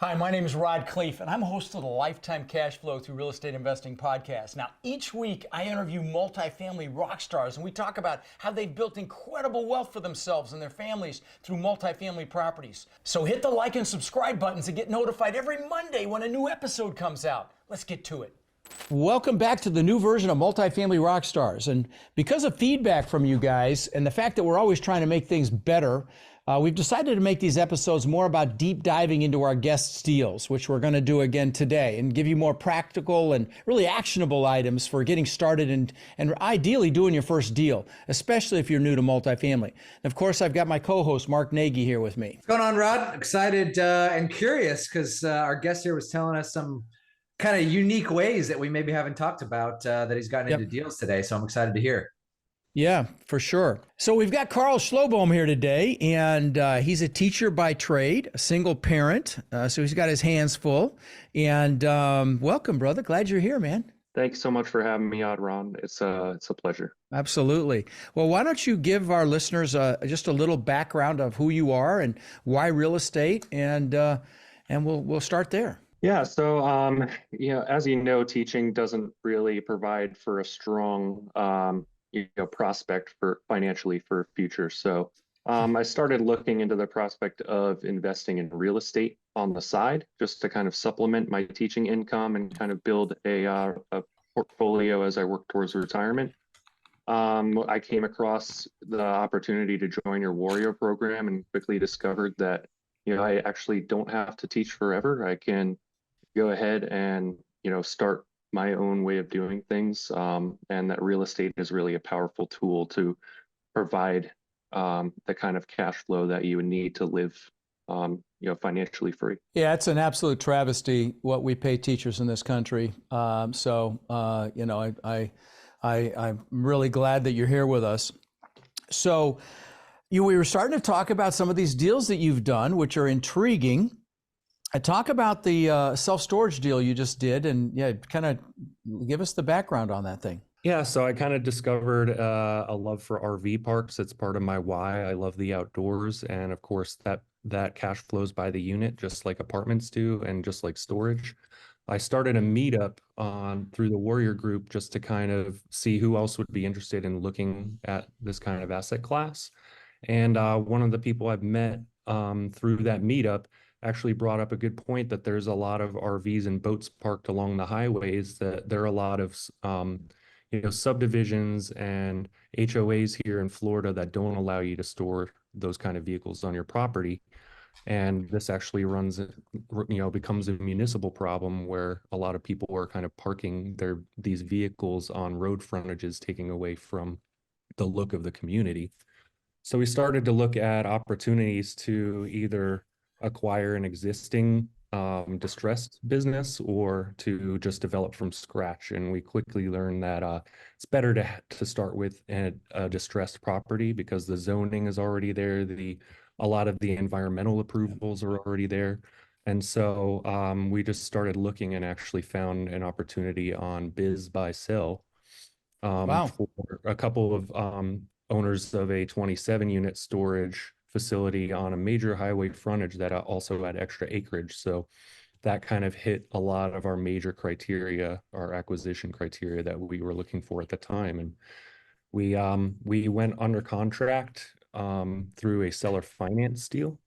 Hi, my name is Rod Khleif, and I'm host of the Lifetime Cash Flow Through Real Estate Investing podcast. Now, each week I interview multifamily rock stars, and we talk about how they've built incredible wealth for themselves and their families through multifamily properties. So hit the like and subscribe buttons to get notified every Monday when a new episode comes out. Let's get to it. Welcome back to the new version of Multifamily Rockstars. And because of feedback from you guys and the fact that we're always trying to make things better, we've decided to make these episodes more about deep diving into our guests' deals, which we're going to do again today, and give you more practical and really actionable items for getting started and ideally doing your first deal, especially if you're new to multifamily. And of course, I've got my co-host, Mark Nagy, here with me. What's going on, Rod? Excited and curious because our guest here was telling us some kind of unique ways that we maybe haven't talked about that he's gotten into deals today. So I'm excited to hear. Yeah, for sure. So we've got Karl Schlobohm here today, and he's a teacher by trade, a single parent. So he's got his hands full. And welcome, brother. Glad you're here, man. Thanks so much for having me on, Ron. It's a pleasure. Absolutely. Well, why don't you give our listeners just a little background of who you are and why real estate, and we'll start there. Yeah. So, as you know, teaching doesn't really provide for a strong, prospect for financially for future. So, I started looking into the prospect of investing in real estate on the side, just to kind of supplement my teaching income and kind of build a portfolio as I work towards retirement. I came across the opportunity to join your Warrior program and quickly discovered that, I actually don't have to teach forever. I can go ahead and, start my own way of doing things. And that real estate is really a powerful tool to provide the kind of cash flow that you would need to live, financially free. Yeah, it's an absolute travesty what we pay teachers in this country. I'm really glad that you're here with us. So we were starting to talk about some of these deals that you've done, which are intriguing. Talk about the self-storage deal you just did, and kind of give us the background on that thing. Yeah, so I kind of discovered a love for RV parks. It's part of my why. I love the outdoors, and of course that cash flows by the unit, just like apartments do, and just like storage. I started a meetup through the Warrior group just to kind of see who else would be interested in looking at this kind of asset class. And one of the people I've met through that meetup actually brought up a good point that there's a lot of RVs and boats parked along the highways, that there are a lot of subdivisions and HOAs here in Florida that don't allow you to store those kind of vehicles on your property. And this actually becomes a municipal problem where a lot of people are kind of parking these vehicles on road frontages, taking away from the look of the community. So we started to look at opportunities to either acquire an existing distressed business or to just develop from scratch. And we quickly learned that it's better to start with a distressed property because the zoning is already there. A lot of the environmental approvals are already there. And so we just started looking and actually found an opportunity on Biz Buy Sell for a couple of owners of a 27 unit storage facility on a major highway frontage that also had extra acreage. So that kind of hit a lot of our major criteria, our acquisition criteria that we were looking for at the time. And we went under contract through a seller finance deal,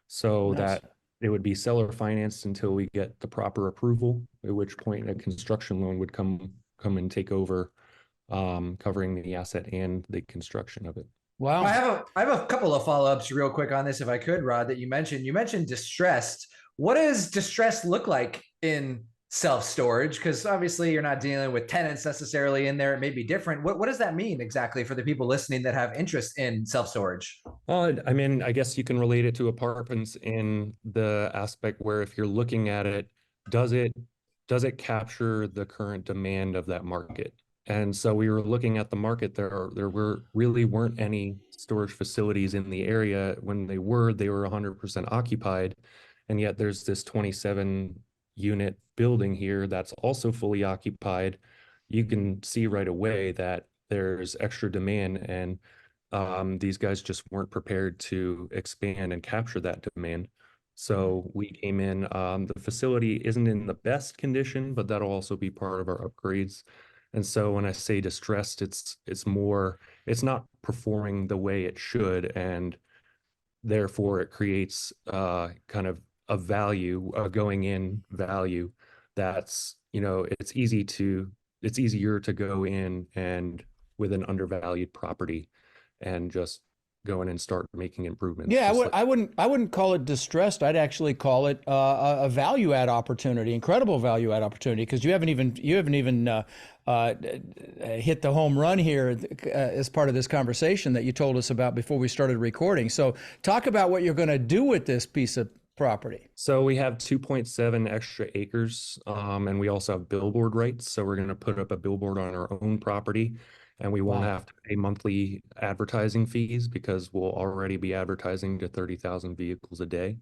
so that it would be seller financed until we get the proper approval, at which point a construction loan would come and take over, covering the asset and the construction of it. Wow. I have a couple of follow-ups real quick on this, if I could, Rod, that you mentioned. You mentioned distressed. What does distressed look like in self-storage? Because obviously you're not dealing with tenants necessarily in there. It may be different. What does that mean exactly for the people listening that have interest in self-storage? Well, I mean, I guess you can relate it to apartments in the aspect where if you're looking at it, does it capture the current demand of that market? And so we were looking at the market. There really weren't any storage facilities in the area. When they were 100% occupied. And yet there's this 27 unit building here that's also fully occupied. You can see right away that there's extra demand, and these guys just weren't prepared to expand and capture that demand. So we came in, the facility isn't in the best condition, but that'll also be part of our upgrades. And so when I say distressed, it's more, it's not performing the way it should, and therefore it creates kind of a value, a going in value that's, it's easier to go in and with an undervalued property and just go in and start making improvements. Yeah, Just like, I wouldn't call it distressed. I'd actually call it a value add opportunity, incredible value add opportunity, because you haven't even hit the home run here as part of this conversation that you told us about before we started recording. So talk about what you're going to do with this piece of property. so we have 2.7 extra acres, and we also have billboard rights. So we're going to put up a billboard on our own property, and we won't Wow. have to pay monthly advertising fees because we'll already be advertising to 30,000 vehicles a day.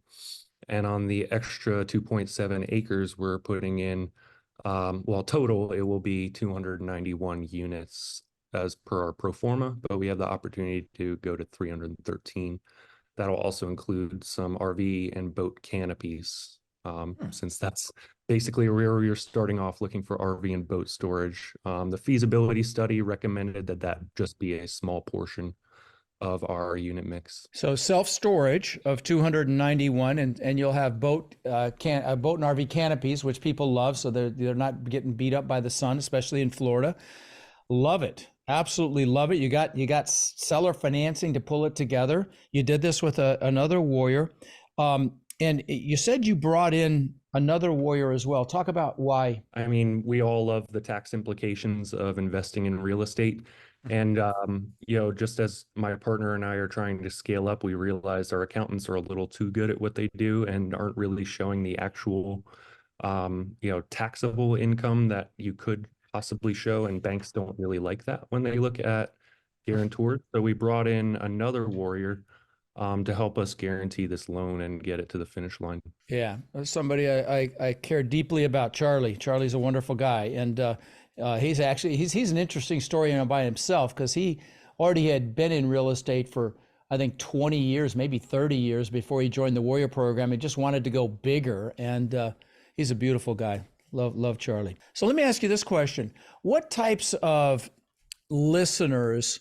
And on the extra 2.7 acres, we're putting in, well, total, it will be 291 units as per our pro forma, but we have the opportunity to go to 313. That'll also include some RV and boat canopies, since that's basically where you're starting off looking for RV and boat storage. The feasibility study recommended that just be a small portion of our unit mix. So self-storage of 291, and you'll have boat and RV canopies, which people love, so they're not getting beat up by the sun, especially in Florida. Love it. Absolutely love it. You got seller financing to pull it together. You did this with another Warrior. And you said you brought in another Warrior as well. Talk about why. I mean, we all love the tax implications of investing in real estate. And, just as my partner and I are trying to scale up, we realized our accountants are a little too good at what they do and aren't really showing the actual, taxable income that you could possibly show. And banks don't really like that when they look at guarantors. So we brought in another Warrior to help us guarantee this loan and get it to the finish line. Yeah, somebody I care deeply about. Charlie's a wonderful guy, and he's an interesting story by himself, because he already had been in real estate for, I think, 20 years, maybe 30 years before he joined the Warrior program. He just wanted to go bigger, and he's a beautiful guy. Love Charlie. So let me ask you this question: what types of listeners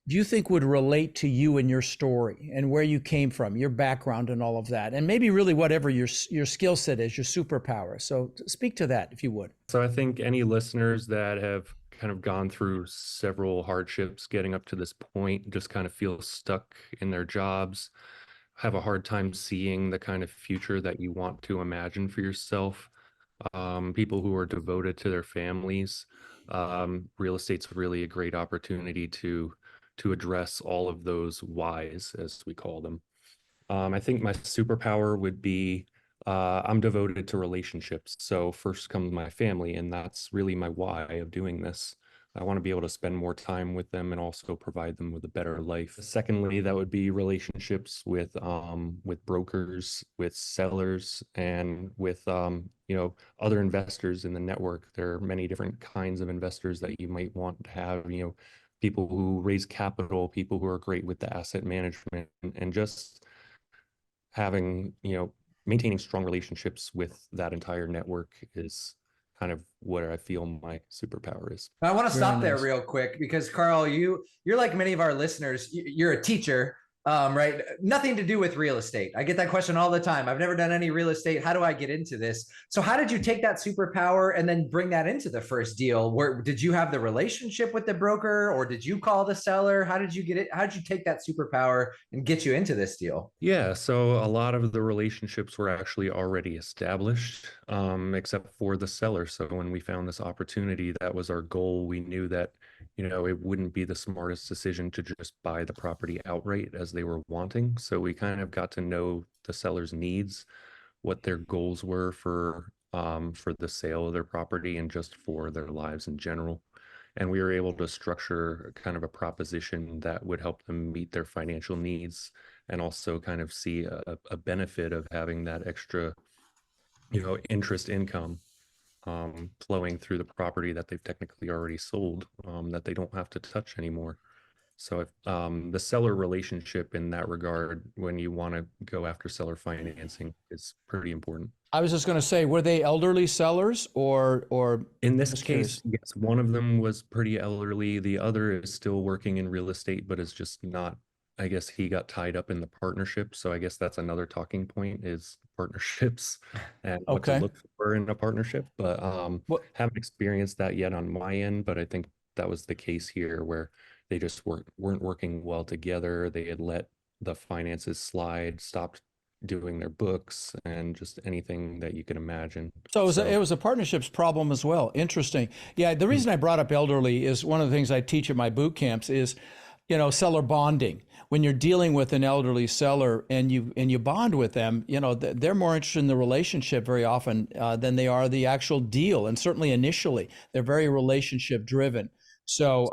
do you think would relate to you and your story and where you came from, your background and all of that, and maybe really whatever your skill set is, your superpower? So speak to that, if you would. So I think any listeners that have kind of gone through several hardships getting up to this point, just kind of feel stuck in their jobs, have a hard time seeing the kind of future that you want to imagine for yourself. People who are devoted to their families. Real estate's really a great opportunity to address all of those whys, as we call them. I think my superpower would be I'm devoted to relationships. So first comes my family, and that's really my why of doing this. I want to be able to spend more time with them and also provide them with a better life. Secondly, that would be relationships with brokers, with sellers, and with other investors in the network. There are many different kinds of investors that you might want to have, people who raise capital, people who are great with the asset management, and just having, maintaining strong relationships with that entire network is kind of what I feel my superpower is. I want to stop Very there nice. real quick, because Karl, you're like many of our listeners. You're a teacher, right? Nothing to do with real estate. I get that question all the time. I've never done any real estate. How do I get into this? So how did you take that superpower and then bring that into the first deal? Where did you have the relationship with the broker, or did you call the seller? How did you get it? How did you take that superpower and get you into this deal? Yeah, so a lot of the relationships were actually already established, except for the seller. So when we found this opportunity, that was our goal. We knew that, it wouldn't be the smartest decision to just buy the property outright as they were wanting. So we kind of got to know the seller's needs, what their goals were for the sale of their property and just for their lives in general. And we were able to structure kind of a proposition that would help them meet their financial needs and also kind of see a benefit of having that extra, interest income flowing through the property that they've technically already sold, that they don't have to touch anymore. So if, the seller relationship in that regard, when you want to go after seller financing, is pretty important. I was just going to say, were they elderly sellers or In this just case, curious? yes, one of them was pretty elderly. The other is still working in real estate, but is just not, I guess he got tied up in the partnership. So I guess that's another talking point is partnerships and what to Okay. look for in a partnership. But What? haven't experienced that yet on my end, but I think that was the case here where they just weren't working well together. They had let the finances slide, stopped doing their books and just anything that you can imagine. So So it was a partnerships problem as well. Interesting. Yeah, the reason I brought up elderly is one of the things I teach at my boot camps is, seller bonding. When you're dealing with an elderly seller and you bond with them, they're more interested in the relationship very often than they are the actual deal. And certainly initially, they're very relationship driven. So,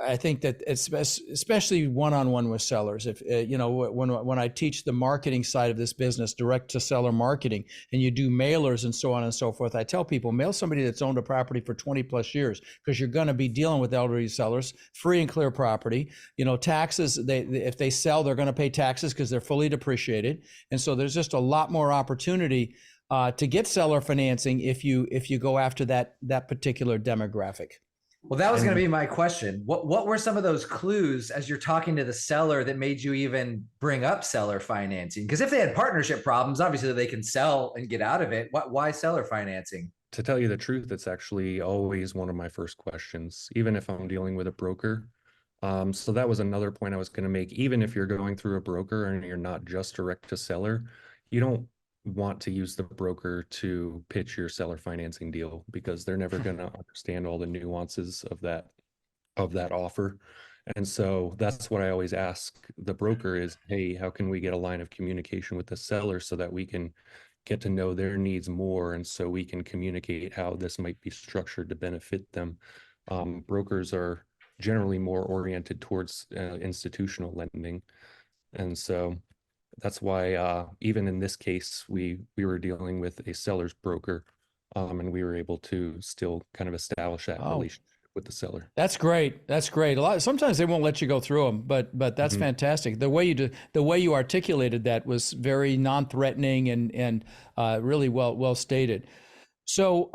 I think that it's especially one-on-one with sellers. If when I teach the marketing side of this business, direct to seller marketing, and you do mailers and so on and so forth, I tell people mail somebody that's owned a property for 20 plus years because you're going to be dealing with elderly sellers, free and clear property. Taxes. If they sell, they're going to pay taxes because they're fully depreciated, and so there's just a lot more opportunity to get seller financing if you go after that particular demographic. Well, that was going to be my question. What were some of those clues as you're talking to the seller that made you even bring up seller financing? Because if they had partnership problems, obviously they can sell and get out of it. Why seller financing? to tell you the truth, it's actually always one of my first questions, even if I'm dealing with a broker. So that was another point I was going to make. Even if you're going through a broker and you're not just direct to seller, you don't want to use the broker to pitch your seller financing deal because they're never going to understand all the nuances of that offer. And so that's what I always ask the broker is, hey, how can we get a line of communication with the seller so that we can get to know their needs more, and so we can communicate how this might be structured to benefit them. Brokers are generally more oriented towards institutional lending, and so that's why even in this case we were dealing with a seller's broker, and we were able to still kind of establish that relationship with the seller. That's great. That's great. Sometimes they won't let you go through them, but that's fantastic. The way you articulated that was very non-threatening and really well stated. So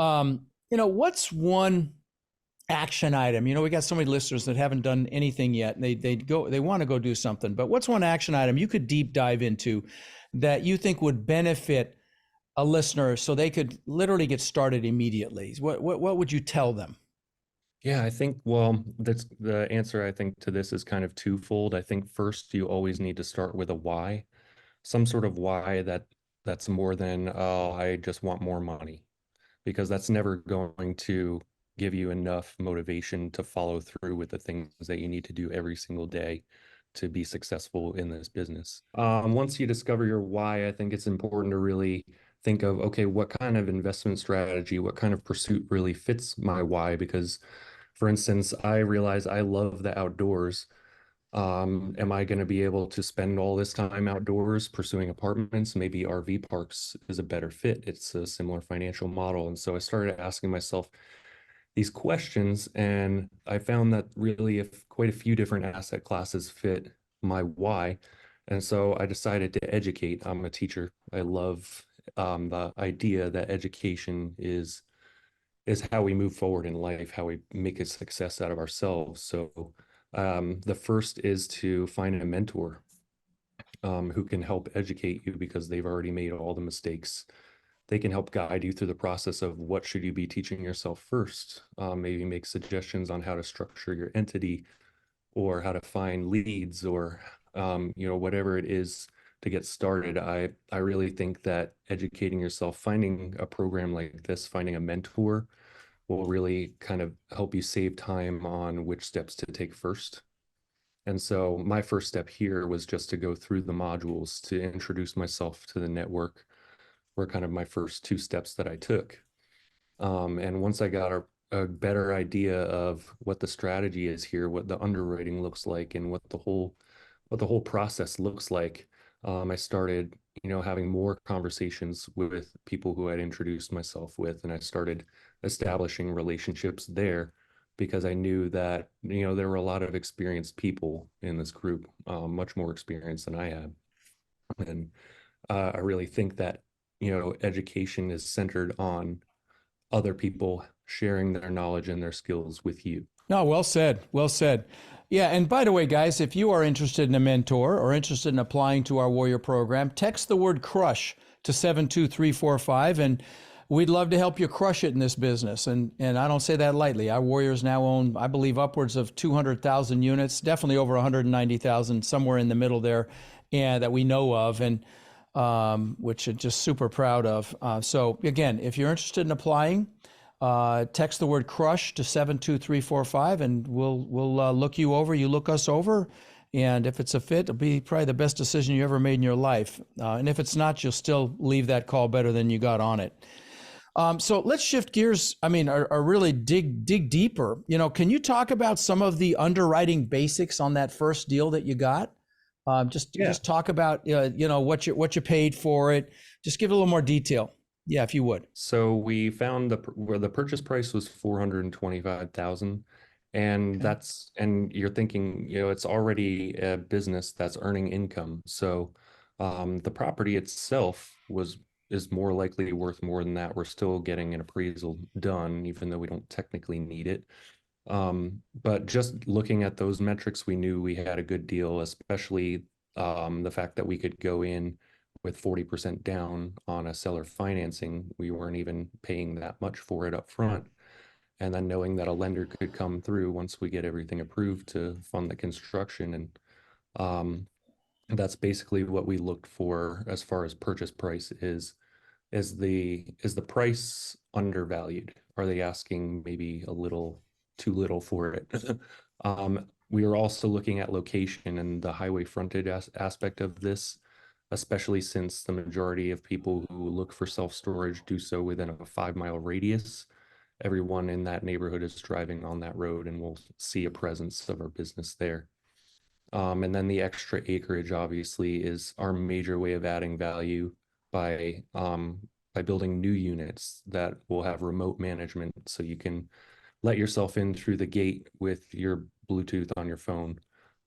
what's one action item? We got so many listeners that haven't done anything yet, and they want to go do something. But what's one action item you could deep dive into that you think would benefit a listener so they could literally get started immediately? What would you tell them? Yeah, I think, well, that's the answer, I think, to this is kind of twofold. I think first, you always need to start with a why, some sort of why that's more than, oh, I just want more money, because that's never going to give you enough motivation to follow through with the things that you need to do every single day to be successful in this business. Once you discover your why, I think it's important to really think of, okay, what kind of investment strategy, what kind of pursuit really fits my why? Because, for instance, I realize I love the outdoors. Am I going to be able to spend all this time outdoors pursuing apartments? Maybe RV parks is a better fit. It's a similar financial model. And so I started asking myself these questions, and I found that really if quite a few different asset classes fit my why. And so I decided to educate. I'm a teacher. I love the idea that education is how we move forward in life, how we make a success out of ourselves. So the first is to find a mentor who can help educate you because they've already made all the mistakes. They can help guide you through the process of what should you be teaching yourself first, maybe make suggestions on how to structure your entity or how to find leads or whatever it is to get started. I really think that educating yourself, finding a program like this, finding a mentor will really kind of help you save time on which steps to take first. And so my first step here was just to go through the modules to introduce myself to the network, were kind of my first two steps that I took. And once I got a better idea of what the strategy is here, what the underwriting looks like, and what the whole process looks like, I started, having more conversations with people who I'd introduced myself with, and I started establishing relationships there because I knew that, there were a lot of experienced people in this group, much more experienced than I had. And I really think that, education is centered on other people sharing their knowledge and their skills with you. No, well said. Well said. Yeah, and by the way, guys, if you are interested in a mentor or interested in applying to our Warrior program, text the word crush to 72345, and we'd love to help you crush it in this business. And I don't say that lightly. Our Warriors now own, I believe, upwards of 200,000 units, definitely over 190,000, somewhere in the middle there, and that we know of, and which I'm just super proud of. So again, if you're interested in applying, text the word crush to 72345, and we'll look you over. You look us over, and if it's a fit, it'll be probably the best decision you ever made in your life. And if it's not, you'll still leave that call better than you got on it. So let's shift gears. I mean, or really dig deeper. Can you talk about some of the underwriting basics on that first deal that you got? Just talk about what you paid for it. Just give it a little more detail. Yeah, if you would. So we found where the purchase price was 425,000, and Okay. and you're thinking, it's already a business that's earning income. So the property itself is more likely worth more than that. We're still getting an appraisal done, even though we don't technically need it. But just looking at those metrics, we knew we had a good deal, especially the fact that we could go in with 40% down on a seller financing. We weren't even paying that much for it up front. And then knowing that a lender could come through once we get everything approved to fund the construction. And that's basically what we looked for as far as purchase price is the price undervalued? Are they asking maybe a little too little for it? We are also looking at location and the highway frontage aspect of this, especially since the majority of people who look for self-storage do so within a 5-mile radius. Everyone in that neighborhood is driving on that road and will see a presence of our business there. And then the extra acreage obviously is our major way of adding value by building new units that will have remote management, so you can let yourself in through the gate with your Bluetooth on your phone.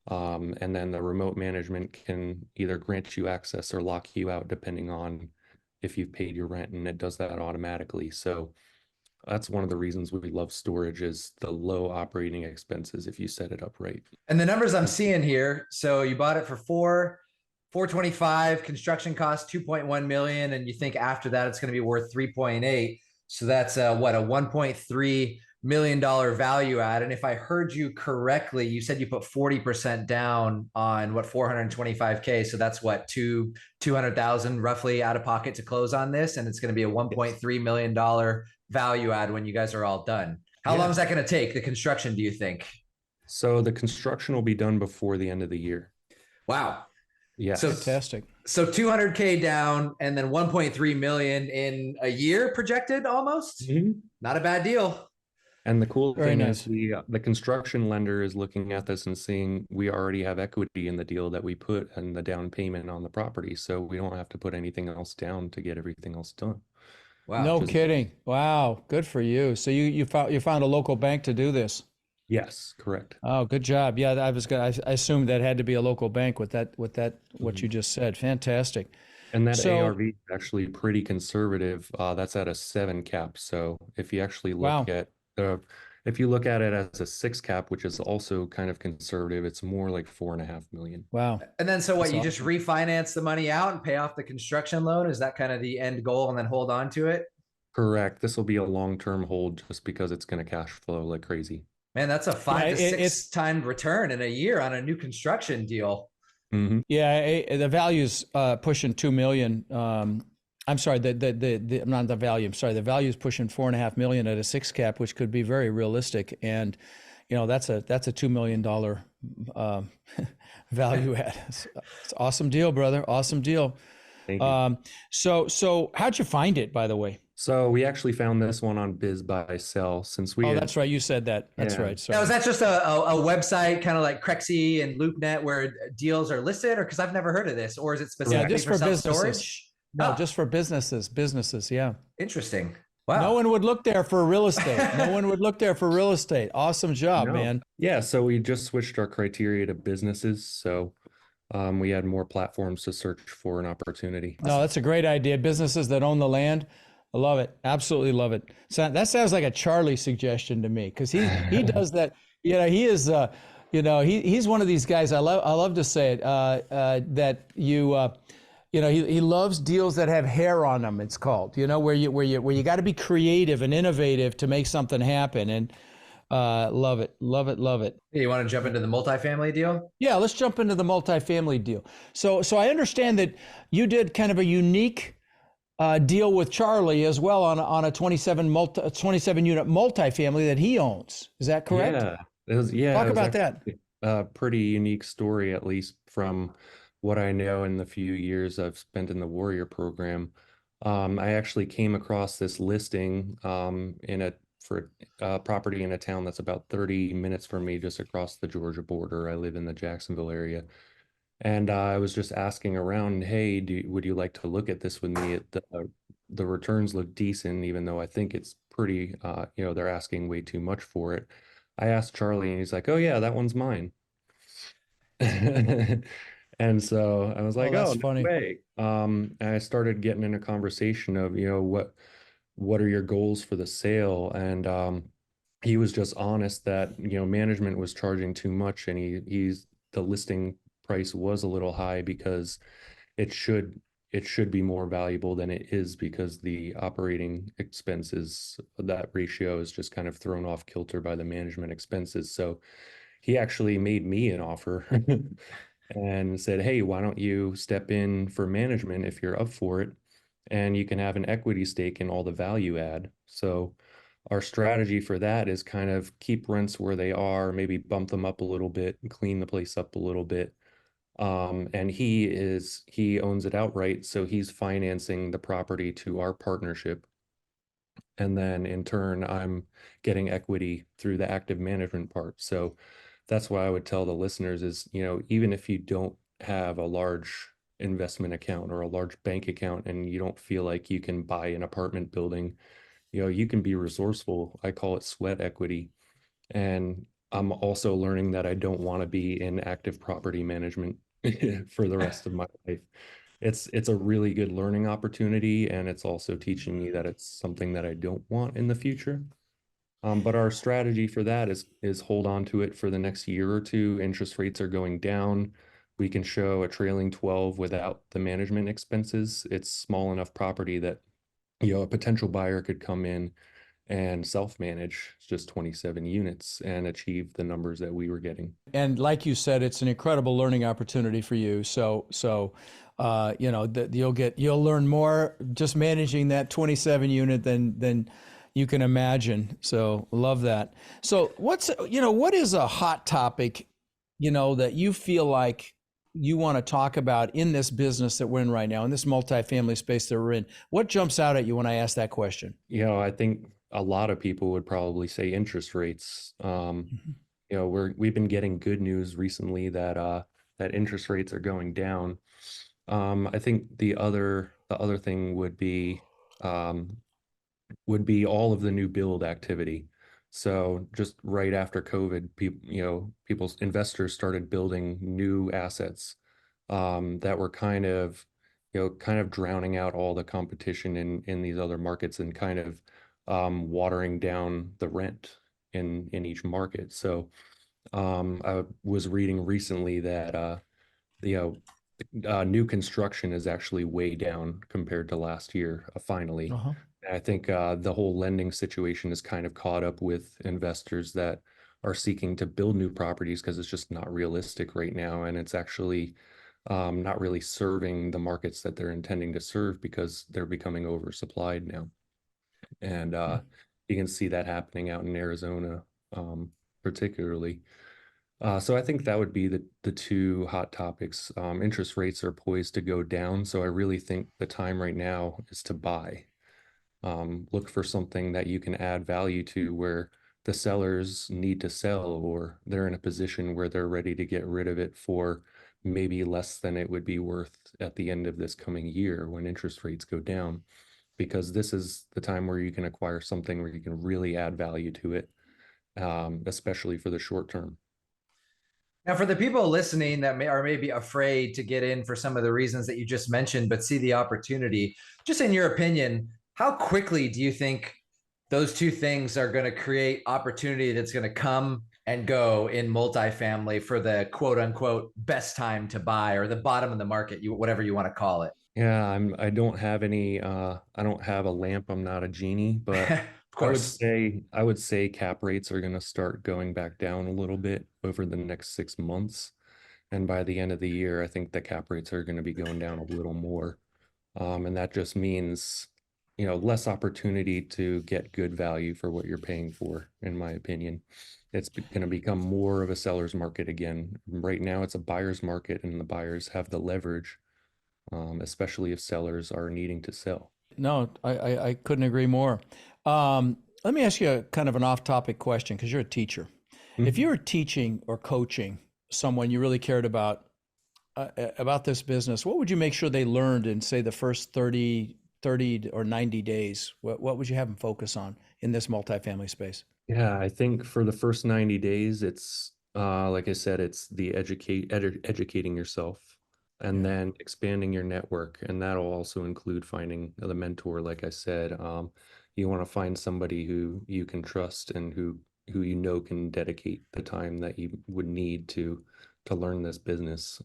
And then the remote management can either grant you access or lock you out depending on if you've paid your rent, and it does that automatically. So that's one of the reasons we love storage, is the low operating expenses if you set it up right. And the numbers I'm seeing here, so you bought it for 425, construction cost 2.1 million, and you think after that it's going to be worth 3.8. So that's what, a 1.3 million dollar value add. And if I heard you correctly, you said you put 40% down on what, 425K. So that's what, 200,000 roughly out of pocket to close on this. And it's going to be a 1.3 million dollar value add when you guys are all done. How long is that going to take, the construction, do you think? So the construction will be done before the end of the year. Wow. Yeah. So Fantastic. So 200K down and then 1.3 million in a year projected almost. Not a bad deal. And the cool Very thing nice. is the construction lender is looking at this and seeing we already have equity in the deal that we put and the down payment on the property. So we don't have to put anything else down to get everything else done. Wow. No kidding. Wow. Good for you. So you found a local bank to do this. Yes, correct. Oh, good job. Yeah, I assumed that had to be a local bank with what you just said. Fantastic. And that So- ARV is actually pretty conservative. That's at a 7 cap. So if you actually look Wow. at if you look at it as a 6 cap, which is also kind of conservative, it's more like 4.5 million. Wow. And then so what, That's you just refinance the money out and pay off the construction loan? Is that kind of the end goal, and then hold on to it? Correct. This will be a long-term hold just because it's going to cash flow like crazy. Man, that's a 5 to 6 it's time return in a year on a new construction deal. Mm-hmm. Yeah, the value's pushing 2 million. I'm sorry, not the value. I'm sorry, the value is pushing 4.5 million at a 6 cap, which could be very realistic. And that's a $2 million value add. It's awesome deal, brother. Awesome deal. Thank you. So how'd you find it, by the way? So we actually found this one on Biz Buy Sell, since we Oh, had, that's right. You said that. That's Yeah. right. Now, Sorry. is that just a website kind of like Crexy and LoopNet where deals are listed, or because I've never heard of this, or is it specifically just for for self-storage? businesses. No, just for businesses. Yeah. Interesting. No Wow. one would look there for real estate. No one would look there for real estate. Awesome job, No. man. Yeah, so we just switched our criteria to businesses. So we had more platforms to search for an opportunity. No, that's a great idea. Businesses that own the land. I love it. Absolutely love it. So that sounds like a Charlie suggestion to me because he does that. He is he's one of these guys. I love to say it that he loves deals that have hair on them. It's called where you got to be creative and innovative to make something happen. And love it, love it, love it. Hey, you want to jump into the multifamily deal? Yeah, let's jump into the multifamily deal. So I understand that you did kind of a unique deal with Charlie as well on a 27 unit multifamily that he owns. Is that correct? Yeah, it Talk was about that. actually a pretty unique story, at least from what I know in the few years I've spent in the Warrior program. I actually came across this listing for a property in a town that's about 30 minutes from me, just across the Georgia border. I live in the Jacksonville area. And I was just asking around, hey, would you like to look at this with me? The returns look decent, even though I think it's pretty, they're asking way too much for it. I asked Charlie, and he's like, oh, yeah, that one's mine. And so I was Oh, like, that's oh, no funny. way. And I started getting in a conversation of, what are your goals for the sale? And he was just honest that, management was charging too much, and the listing price was a little high because it should be more valuable than it is, because the operating expenses, that ratio is just kind of thrown off kilter by the management expenses. So he actually made me an offer and said, hey, why don't you step in for management if you're up for it, and you can have an equity stake in all the value add. So our strategy for that is kind of keep rents where they are, maybe bump them up a little bit and clean the place up a little bit. And he owns it outright, so he's financing the property to our partnership. And then in turn, I'm getting equity through the active management part. So that's why I would tell the listeners is, even if you don't have a large investment account or a large bank account and you don't feel like you can buy an apartment building, you can be resourceful. I call it sweat equity. And I'm also learning that I don't want to be in active property management for the rest of my life. It's a really good learning opportunity, and it's also teaching me that it's something that I don't want in the future. But our strategy for that is hold on to it for the next year or two. Interest rates are going down. We can show a trailing 12 without the management expenses. It's small enough property that a potential buyer could come in and self-manage just 27 units and achieve the numbers that we were getting. And like you said, it's an incredible learning opportunity for you. You'll learn more just managing that 27 unit than you can imagine. So love that. So what is a hot topic, that you feel like you want to talk about in this business that we're in right now, in this multifamily space that we're in? What jumps out at you when I ask that question? I think a lot of people would probably say interest rates. We've been getting good news recently that interest rates are going down. I think the other thing would be all of the new build activity. So just right after COVID, people's investors started building new assets that were kind of drowning out all the competition in these other markets, and kind of watering down the rent in each market. So I was reading recently that new construction is actually way down compared to last year, finally. Uh-huh. I think the whole lending situation is kind of caught up with investors that are seeking to build new properties, because it's just not realistic right now, and it's actually not really serving the markets that they're intending to serve, because they're becoming oversupplied now. And you can see that happening out in Arizona, particularly. So I think that would be the two hot topics. Interest rates are poised to go down, so I really think the time right now is to buy. Look for something that you can add value to, where the sellers need to sell, or they're in a position where they're ready to get rid of it for maybe less than it would be worth at the end of this coming year when interest rates go down. because this is the time where you can acquire something where you can really add value to it, especially for the short term. Now, for the people listening that are maybe afraid to get in for some of the reasons that you just mentioned, but see the opportunity, just in your opinion, how quickly do you think those two things are going to create opportunity that's going to come and go in multifamily for the quote unquote best time to buy, or the bottom of the market, whatever you want to call it? Yeah, I don't have any I don't have a lamp, I'm not a genie, but Of course. I would say cap rates are going to start going back down a little bit over the next 6 months. And by the end of the year, I think the cap rates are going to be going down a little more. And that just means, less opportunity to get good value for what you're paying for, in my opinion. It's going to become more of a seller's market again. Right now, it's a buyer's market, and the buyers have the leverage, especially if sellers are needing to sell. No, I couldn't agree more. Let me ask you a kind of an off-topic question, because you're a teacher. If you were teaching or coaching someone you really cared about this business, what would you make sure they learned in, say, the first 30 or 90 days? What would you have them focus on in this multifamily space? Yeah, I think for the first 90 days, it's like I said, it's the educating yourself, and then expanding your network. And that'll also include finding the mentor. Like I said, you want to find somebody who you can trust and who can dedicate the time that you would need to learn this business.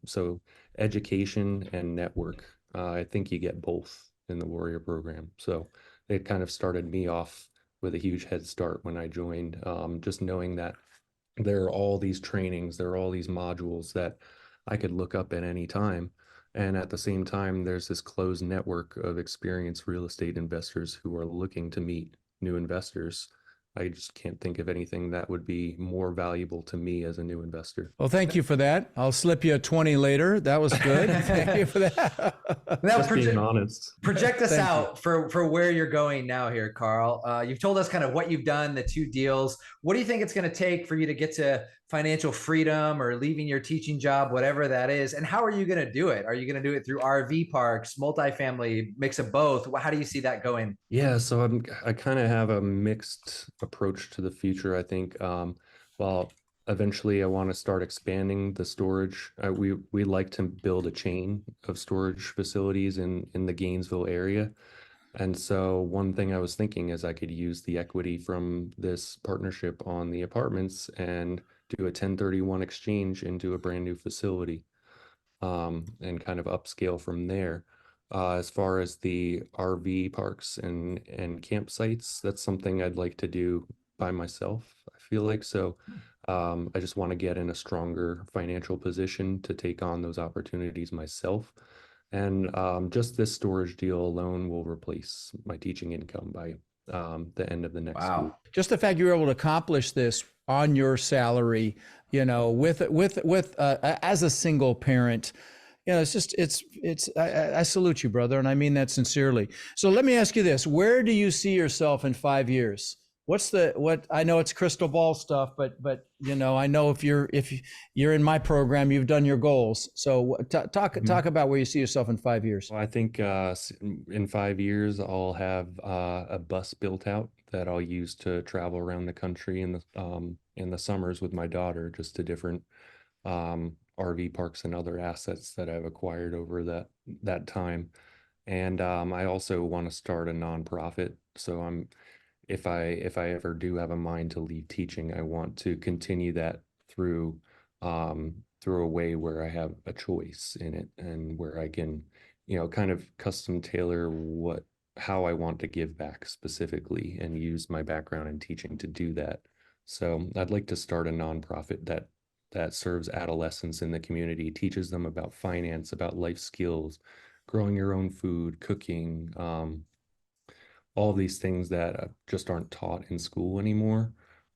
So education and network, I think you get both in the Warrior program. So it kind of started me off with a huge head start when I joined, just knowing that there are all these trainings, there are all these modules that I could look up at any time. And at the same time, there's this closed network of experienced real estate investors who are looking to meet new investors. I just can't think of anything that would be more valuable to me as a new investor. Well, thank you for that. I'll slip you a 20 later. That was good. Thank you for that. Now, Just being honest. project us out for where you're going now here, Karl. You've told us kind of what you've done, the 2 deals. What do you think it's going to take for you to get to financial freedom, or leaving your teaching job, whatever that is? And how are you going to do it? Are you going to do it through RV parks, multifamily, mix of both? How do you see that going? Yeah, so I kind of have a mixed approach to the future. I think, well, eventually I want to start expanding the storage. We like to build a chain of storage facilities in the Gainesville area. And so one thing I was thinking is I could use the equity from this partnership on the apartments and do a 1031 exchange into a brand new facility, and kind of upscale from there. As far as the RV parks and campsites, that's something I'd like to do by myself, I feel like. So I just want to get in a stronger financial position to take on those opportunities myself. And just this storage deal alone will replace my teaching income by the end of the next week. Just the fact you were able to accomplish this on your salary, with as a single parent, I salute you, brother. And I mean that sincerely. So let me ask you this: where do you see yourself in 5 years? I know it's crystal ball stuff, but I know if you're in my program, you've done your goals. So talk about where you see yourself in 5 years. Well, I think in 5 years, I'll have a bus built out that I'll use to travel around the country in the summers with my daughter, just to different RV parks and other assets that I've acquired over that time. And I also want to start a nonprofit. So if I ever do have a mind to leave teaching, I want to continue that through a way where I have a choice in it, and where I can, kind of custom tailor how I want to give back specifically, and use my background in teaching to do that. So I'd like to start a nonprofit that serves adolescents in the community, teaches them about finance, about life skills, growing your own food, cooking, all these things that just aren't taught in school anymore.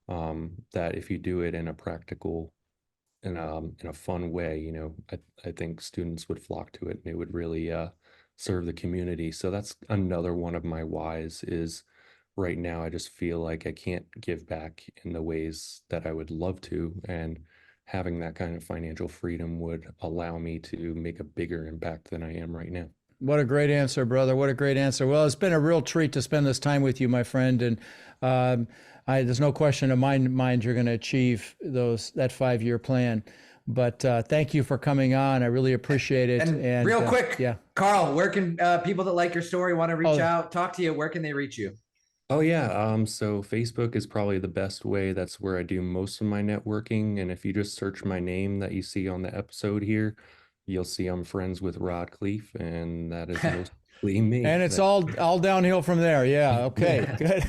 That if you do it in a practical, in a fun way, I think students would flock to it, and it would really serve the community. So that's another one of my whys. Is right now I just feel like I can't give back in the ways that I would love to, and having that kind of financial freedom would allow me to make a bigger impact than I am right now. What a great answer, brother. What a great answer. Well, it's been a real treat to spend this time with you, my friend. And there's no question in my mind you're going to achieve that 5-year plan. But thank you for coming on. I really appreciate it. And real quick, Karl, where can people that like your story want to reach out, talk to you? Where can they reach you? Oh yeah, so Facebook is probably the best way. That's where I do most of my networking. And if you just search my name that you see on the episode here, you'll see I'm friends with Rod Khleif, and that is mostly me. And it's all downhill from there. Yeah. Okay. Good.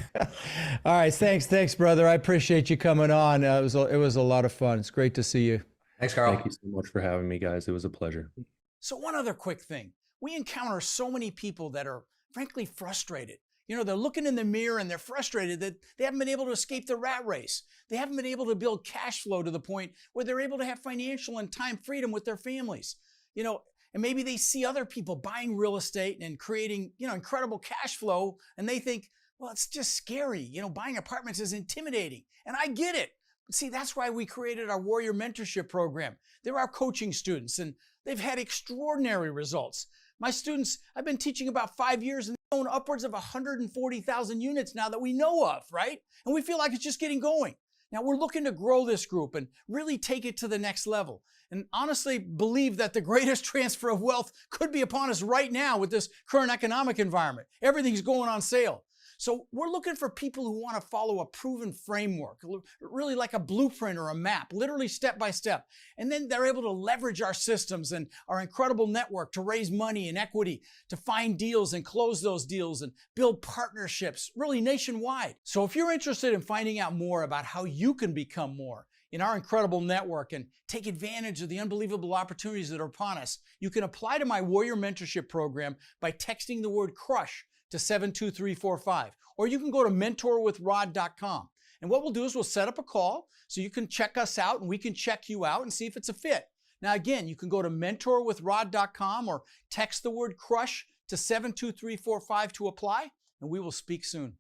All right. Thanks, brother. I appreciate you coming on. It was a lot of fun. It's great to see you. Thanks, Karl. Thank you so much for having me, guys. It was a pleasure. So one other quick thing. We encounter so many people that are frankly frustrated. You know, they're looking in the mirror and they're frustrated that they haven't been able to escape the rat race. They haven't been able to build cash flow to the point where they're able to have financial and time freedom with their families. You know, and maybe they see other people buying real estate and creating, incredible cash flow, and they think, well, it's just scary. Buying apartments is intimidating. And I get it. But see, that's why we created our Warrior Mentorship Program. They're our coaching students, and they've had extraordinary results. My students, I've been teaching about 5 years, and they own upwards of 140,000 units now that we know of, right? And we feel like it's just getting going. Now we're looking to grow this group and really take it to the next level. And honestly believe that the greatest transfer of wealth could be upon us right now with this current economic environment. Everything's going on sale. So we're looking for people who want to follow a proven framework, really like a blueprint or a map, literally step by step. And then they're able to leverage our systems and our incredible network to raise money and equity, to find deals and close those deals and build partnerships, really nationwide. So if you're interested in finding out more about how you can become more in our incredible network and take advantage of the unbelievable opportunities that are upon us, you can apply to my Warrior Mentorship Program by texting the word CRUSH to 72345, or you can go to mentorwithrod.com. And what we'll do is we'll set up a call so you can check us out and we can check you out and see if it's a fit. Now, again, you can go to mentorwithrod.com or text the word CRUSH to 72345 to apply, and we will speak soon.